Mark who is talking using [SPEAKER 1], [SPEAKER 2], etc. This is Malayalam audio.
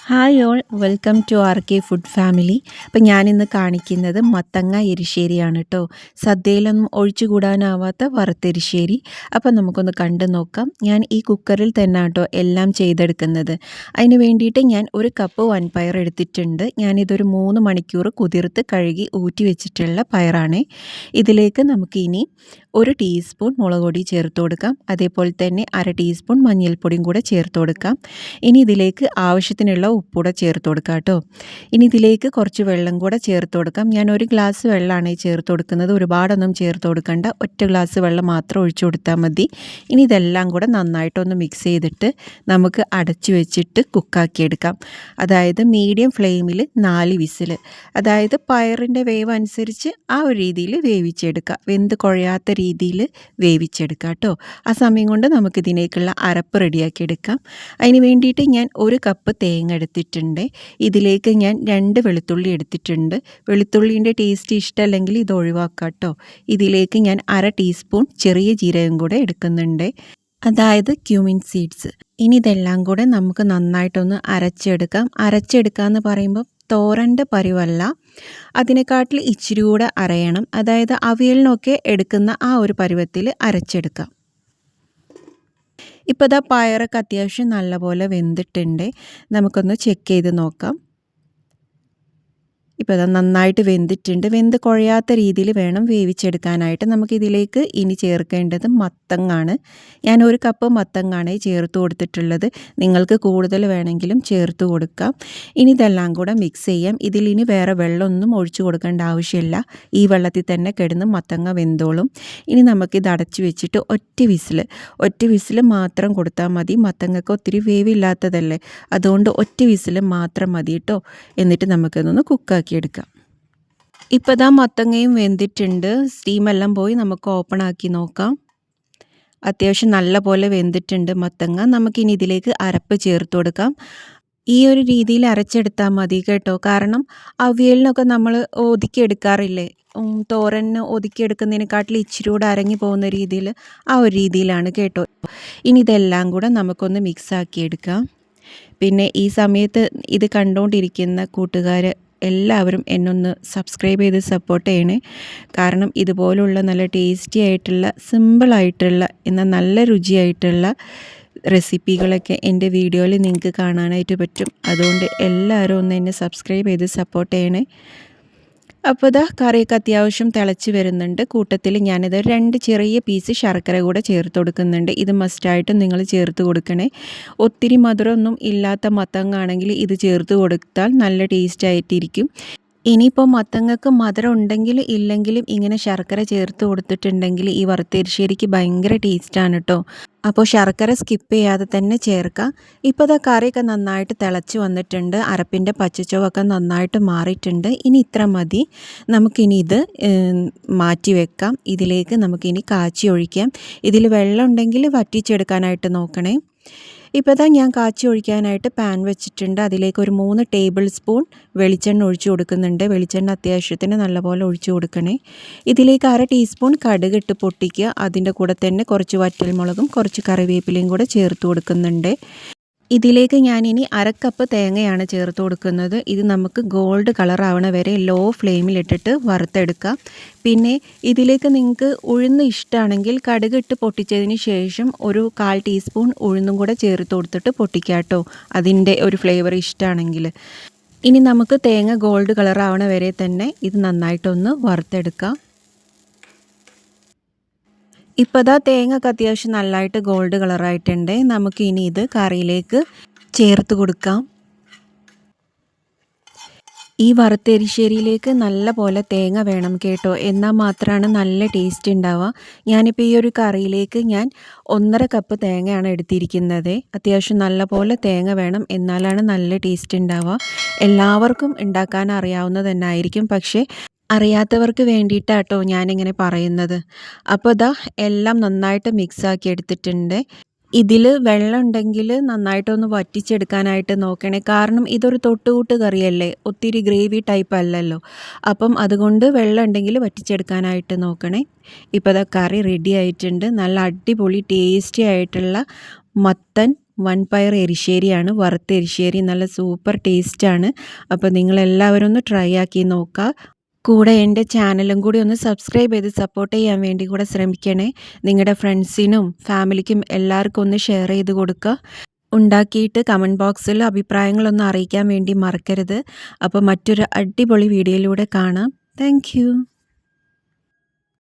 [SPEAKER 1] Hi all welcome to R K food family. അപ്പം ഞാനിന്ന് കാണിക്കുന്നത് മത്തങ്ങ എരിശ്ശേരിയാണ് കേട്ടോ. സദ്യയിലൊന്നും ഒഴിച്ചുകൂടാനാവാത്ത വറുത്തെരിശ്ശേരി. അപ്പം നമുക്കൊന്ന് കണ്ടു നോക്കാം. ഞാൻ ഈ കുക്കറിൽ തന്നെ കേട്ടോ എല്ലാം ചെയ്തെടുക്കുന്നത്. അതിന് വേണ്ടിയിട്ട് ഞാൻ ഒരു കപ്പ് വൻപയർ എടുത്തിട്ടുണ്ട്. ഞാനിതൊരു 3 മണിക്കൂർ കുതിർത്ത് കഴുകി ഊറ്റി വെച്ചിട്ടുള്ള പയറാണ്. ഇതിലേക്ക് നമുക്കിനി 1 ടീസ്പൂൺ മുളക് പൊടി ചേർത്ത് കൊടുക്കാം. അതേപോലെ തന്നെ 1/2 ടീസ്പൂൺ മഞ്ഞൾപ്പൊടിയും കൂടെ ചേർത്ത് കൊടുക്കാം. ഇനി ഇതിലേക്ക് ആവശ്യത്തിനുള്ള ഉപ്പൂടെ ചേർത്ത് കൊടുക്കാം കേട്ടോ. ഇനി ഇതിലേക്ക് കുറച്ച് വെള്ളം കൂടെ ചേർത്ത് കൊടുക്കാം. ഞാൻ 1 ഗ്ലാസ് വെള്ളമാണ് ചേർത്ത് കൊടുക്കുന്നത്. ഒരുപാടൊന്നും ചേർത്ത് കൊടുക്കണ്ട. ഒറ്റ ഗ്ലാസ് വെള്ളം മാത്രം ഒഴിച്ചു കൊടുത്താൽ മതി. ഇനി ഇതെല്ലാം കൂടെ നന്നായിട്ടൊന്ന് മിക്സ് ചെയ്തിട്ട് നമുക്ക് അടച്ചു വെച്ചിട്ട് കുക്കാക്കിയെടുക്കാം. അതായത് മീഡിയം ഫ്ലെയിമിൽ 4 വിസിൽ, അതായത് പയറിൻ്റെ വേവ് അനുസരിച്ച് ആ ഒരു രീതിയിൽ വേവിച്ചെടുക്കുക. വെന്ത് കുഴയാത്ത രീതിയിൽ വേവിച്ചെടുക്കാം കേട്ടോ. ആ സമയം കൊണ്ട് നമുക്കിതിനേക്കുള്ള അരപ്പ് റെഡിയാക്കി എടുക്കാം. അതിന് വേണ്ടിയിട്ട് ഞാൻ 1 കപ്പ് തേങ്ങ എടുത്തിട്ടുണ്ട്. ഇതിലേക്ക് ഞാൻ 2 വെളുത്തുള്ളി എടുത്തിട്ടുണ്ട്. വെളുത്തുള്ളീൻ്റെ ടേസ്റ്റ് ഇഷ്ടമല്ലെങ്കിൽ ഇത് ഒഴിവാക്കാം കേട്ടോ. ഇതിലേക്ക് ഞാൻ 1/2 ടീസ്പൂൺ ചെറിയ ജീരകം കൂടെ എടുക്കുന്നുണ്ട്, അതായത് ക്യൂമിൻ സീഡ്സ്. ഇനി ഇതെല്ലാം കൂടെ നമുക്ക് നന്നായിട്ടൊന്ന് അരച്ചെടുക്കാം. അരച്ചെടുക്കുക എന്ന് പറയുമ്പോൾ തോരണ്ട പരുവല്ല, അതിനെക്കാട്ടിൽ ഇച്ചിരി കൂടെ അരയണം. അതായത് അവിയലിനൊക്കെ എടുക്കുന്ന ആ ഒരു പരുവത്തിൽ അരച്ചെടുക്കാം. ഇപ്പോൾ ഇതാ പയറൊക്കെ അത്യാവശ്യം നല്ലപോലെ വെന്തിട്ടുണ്ട്. നമുക്കൊന്ന് ചെക്ക് ചെയ്ത് നോക്കാം. ഇപ്പോൾ അത് നന്നായിട്ട് വെന്തിട്ടുണ്ട്. വെന്ത് കുഴയാത്ത രീതിയിൽ വേണം വേവിച്ചെടുക്കാനായിട്ട്. നമുക്കിതിലേക്ക് ഇനി ചേർക്കേണ്ടത് മത്തങ്ങാണ്. ഞാൻ 1 കപ്പ് മത്തങ്ങാണ് ചേർത്ത് കൊടുത്തിട്ടുള്ളത്. നിങ്ങൾക്ക് കൂടുതൽ വേണമെങ്കിലും ചേർത്ത് കൊടുക്കാം. ഇനി ഇതെല്ലാം കൂടെ മിക്സ് ചെയ്യാം. ഇതിലിനി വേറെ വെള്ളമൊന്നും ഒഴിച്ചു കൊടുക്കേണ്ട ആവശ്യമില്ല. ഈ വെള്ളത്തിൽ തന്നെ കിടന്ന് മത്തങ്ങ വെന്തോളും. ഇനി നമുക്കിത് അടച്ചു വെച്ചിട്ട് ഒറ്റ വിസിൽ മാത്രം കൊടുത്താൽ മതി. മത്തങ്ങക്ക് ഒത്തിരി വേവില്ലാത്തതല്ലേ, അതുകൊണ്ട് ഒറ്റ വിസിൽ മാത്രം മതി കേട്ടോ. എന്നിട്ട് നമുക്കിതൊന്ന് കുക്കാക്കി എടുക്കാം. ഇപ്പോൾ ദാ മത്തങ്ങയും വെന്തിട്ടുണ്ട്. സ്റ്റീമെല്ലാം പോയി നമുക്ക് ഓപ്പൺ ആക്കി നോക്കാം. അത്യാവശ്യം നല്ല പോലെ വെന്തിട്ടുണ്ട് മത്തങ്ങ. നമുക്കിനി ഇതിലേക്ക് അരപ്പ് ചേർത്ത് കൊടുക്കാം. ഈ ഒരു രീതിയിൽ അരച്ചെടുത്താൽ മതി കേട്ടോ. കാരണം അവിയലിനൊക്കെ നമ്മൾ ഒതുക്കിയെടുക്കാറില്ലേ, തോരന് ഒതുക്കിയെടുക്കുന്നതിനെക്കാട്ടിൽ ഇച്ചിരി കൂടെ അരങ്ങി പോകുന്ന രീതിയിൽ, ആ ഒരു രീതിയിലാണ് കേട്ടോ. ഇനി ഇതെല്ലാം കൂടെ നമുക്കൊന്ന് മിക്സാക്കി എടുക്കാം. പിന്നെ ഈ സമയത്ത് ഇത് കണ്ടുകൊണ്ടിരിക്കുന്ന കൂട്ടുകാർ എല്ലാവരും എന്നൊന്ന് സബ്സ്ക്രൈബ് ചെയ്ത് സപ്പോർട്ട് ചെയ്യണേ. കാരണം ഇതുപോലുള്ള നല്ല ടേസ്റ്റി ആയിട്ടുള്ള, സിമ്പിളായിട്ടുള്ള, എന്നാൽ നല്ല രുചിയായിട്ടുള്ള റെസിപ്പികളൊക്കെ എൻ്റെ വീഡിയോയിൽ നിങ്ങൾക്ക് കാണാനായിട്ട് പറ്റും. അതുകൊണ്ട് എല്ലാവരും ഒന്ന് എന്നെ സബ്സ്ക്രൈബ് ചെയ്ത് സപ്പോർട്ട് ചെയ്യണേ. അപ്പോൾ ഇതാ കറിയൊക്കെ അത്യാവശ്യം തിളച്ച് വരുന്നുണ്ട്. കൂട്ടത്തിൽ ഞാനിത് 2 ചെറിയ പീസ് ശർക്കര കൂടെ ചേർത്ത് കൊടുക്കുന്നുണ്ട്. ഇത് മസ്റ്റായിട്ടും നിങ്ങൾ ചേർത്ത് കൊടുക്കണേ. ഒത്തിരി മധുരമൊന്നും ഇല്ലാത്ത മത്തങ്ങാണെങ്കിൽ ഇത് ചേർത്ത് കൊടുത്താൽ നല്ല ടേസ്റ്റ് ആയിട്ടിരിക്കും. ഇനിയിപ്പോൾ മത്തങ്ങക്ക് മധുരം ഉണ്ടെങ്കിലും ഇല്ലെങ്കിലും ഇങ്ങനെ ശർക്കര ചേർത്ത് കൊടുത്തിട്ടുണ്ടെങ്കിൽ ഈ വറുത്തെരിശ്ശേരിക്ക് ഭയങ്കര ടേസ്റ്റാണ് കേട്ടോ. അപ്പോൾ ശർക്കര സ്കിപ്പ് ചെയ്യാതെ തന്നെ ചേർക്കാം. ഇപ്പോൾ ഇതാ കറിയൊക്കെ നന്നായിട്ട് തിളച്ച് വന്നിട്ടുണ്ട്. അരപ്പിൻ്റെ പച്ചച്ചുവയൊക്കെ നന്നായിട്ട് മാറിയിട്ടുണ്ട്. ഇനി ഇത്ര മതി. നമുക്കിനി ഇത് മാറ്റി വെക്കാം. ഇതിലേക്ക് നമുക്കിനി കാച്ചി ഒഴിക്കാം. ഇതിൽ വെള്ളം ഉണ്ടെങ്കിൽ വറ്റിച്ചെടുക്കാനായിട്ട് നോക്കണേ. ഇപ്പോൾ ഇതാ ഞാൻ കാച്ചി ഒഴിക്കാനായിട്ട് പാൻ വെച്ചിട്ടുണ്ട്. അതിലേക്ക് ഒരു 3 ടേബിൾ സ്പൂൺ വെളിച്ചെണ്ണ ഒഴിച്ചു കൊടുക്കുന്നുണ്ട്. വെളിച്ചെണ്ണ അത്യാവശ്യത്തിന് നല്ലപോലെ ഒഴിച്ചു കൊടുക്കണേ. ഇതിലേക്ക് 1/2 ടീസ്പൂൺ കടുക് ഇട്ട് പൊട്ടിക്കുക. അതിൻ്റെ കൂടെ തന്നെ കുറച്ച് വറ്റൽമുളകും കുറച്ച് കറിവേപ്പിലയും കൂടെ ചേർത്ത് കൊടുക്കുന്നുണ്ട്. ഇതിലേക്ക് ഞാനിനി 1/2 കപ്പ് തേങ്ങയാണ് ചേർത്ത് കൊടുക്കുന്നത്. ഇത് നമുക്ക് ഗോൾഡ് കളർ ആവണ വരെ ലോ ഫ്ലെയിമിലിട്ടിട്ട് വറുത്തെടുക്കാം. പിന്നെ ഇതിലേക്ക് നിങ്ങൾക്ക് ഉഴുന്ന് ഇഷ്ടമാണെങ്കിൽ കടുക് ഇട്ട് പൊട്ടിച്ചതിന് ശേഷം ഒരു 1/4 ടീസ്പൂൺ ഉഴുന്നും കൂടെ ചേർത്ത് കൊടുത്തിട്ട് പൊട്ടിക്കാം കേട്ടോ, അതിൻ്റെ ഒരു ഫ്ലേവർ ഇഷ്ടമാണെങ്കിൽ. ഇനി നമുക്ക് തേങ്ങ ഗോൾഡ് കളർ ആവണ വരെ തന്നെ ഇത് നന്നായിട്ടൊന്ന് വറുത്തെടുക്കാം. ഇപ്പോൾ ഇതാ തേങ്ങയൊക്കെ അത്യാവശ്യം നല്ലതായിട്ട് ഗോൾഡ് കളറായിട്ടുണ്ട്. നമുക്ക് ഇനി ഇത് കറിയിലേക്ക് ചേർത്ത് കൊടുക്കാം. ഈ വറുത്തെരിശ്ശേരിയിലേക്ക് നല്ല പോലെ തേങ്ങ വേണം കേട്ടോ, എന്നാൽ മാത്രമാണ് നല്ല ടേസ്റ്റ് ഉണ്ടാവുക. ഞാനിപ്പോൾ ഈ ഒരു കറിയിലേക്ക് ഞാൻ 1.5 കപ്പ് തേങ്ങയാണ് എടുത്തിരിക്കുന്നത്. അത്യാവശ്യം നല്ല പോലെ തേങ്ങ വേണം, എന്നാലാണ് നല്ല ടേസ്റ്റ് ഉണ്ടാവുക. എല്ലാവർക്കും ഉണ്ടാക്കാൻ അറിയാവുന്നത് തന്നെ ആയിരിക്കും, പക്ഷേ അറിയാത്തവർക്ക് വേണ്ടിയിട്ടാട്ടോ ഞാനിങ്ങനെ പറയുന്നത്. അപ്പോൾ ഇതാ എല്ലാം നന്നായിട്ട് മിക്സാക്കി എടുത്തിട്ടുണ്ട്. ഇതിൽ വെള്ളം ഉണ്ടെങ്കിൽ നന്നായിട്ടൊന്ന് വറ്റിച്ചെടുക്കാനായിട്ട് നോക്കണേ. കാരണം ഇതൊരു തൊട്ടുകൂട്ട് കറിയല്ലേ, ഒത്തിരി ഗ്രേവി ടൈപ്പ് അല്ലല്ലോ. അപ്പം അതുകൊണ്ട് വെള്ളം ഉണ്ടെങ്കിൽ വറ്റിച്ചെടുക്കാനായിട്ട് നോക്കണേ. ഇപ്പോൾ ഇതാ കറി റെഡി ആയിട്ടുണ്ട്. നല്ല അടിപൊളി ടേസ്റ്റി ആയിട്ടുള്ള മത്തൻ വൻപയർ എരിശ്ശേരിയാണ്. വറുത്ത എരിശ്ശേരി നല്ല സൂപ്പർ ടേസ്റ്റാണ്. അപ്പോൾ നിങ്ങളെല്ലാവരും ഒന്ന് ട്രൈ ആക്കി നോക്കുക. കൂടെ എൻ്റെ ചാനലും കൂടി ഒന്ന് സബ്സ്ക്രൈബ് ചെയ്ത് സപ്പോർട്ട് ചെയ്യാൻ വേണ്ടി കൂടെ ശ്രമിക്കണേ. നിങ്ങളുടെ ഫ്രണ്ട്സിനും ഫാമിലിക്കും എല്ലാവർക്കും ഒന്ന് ഷെയർ ചെയ്ത് കൊടുക്കുക. ഉണ്ടാക്കിയിട്ട് കമൻറ്റ് ബോക്സിൽ അഭിപ്രായങ്ങളൊന്ന് അറിയിക്കാൻ വേണ്ടി മറക്കരുത്. അപ്പോൾ മറ്റൊരു അടിപൊളി വീഡിയോയിലൂടെ കാണാം. താങ്ക്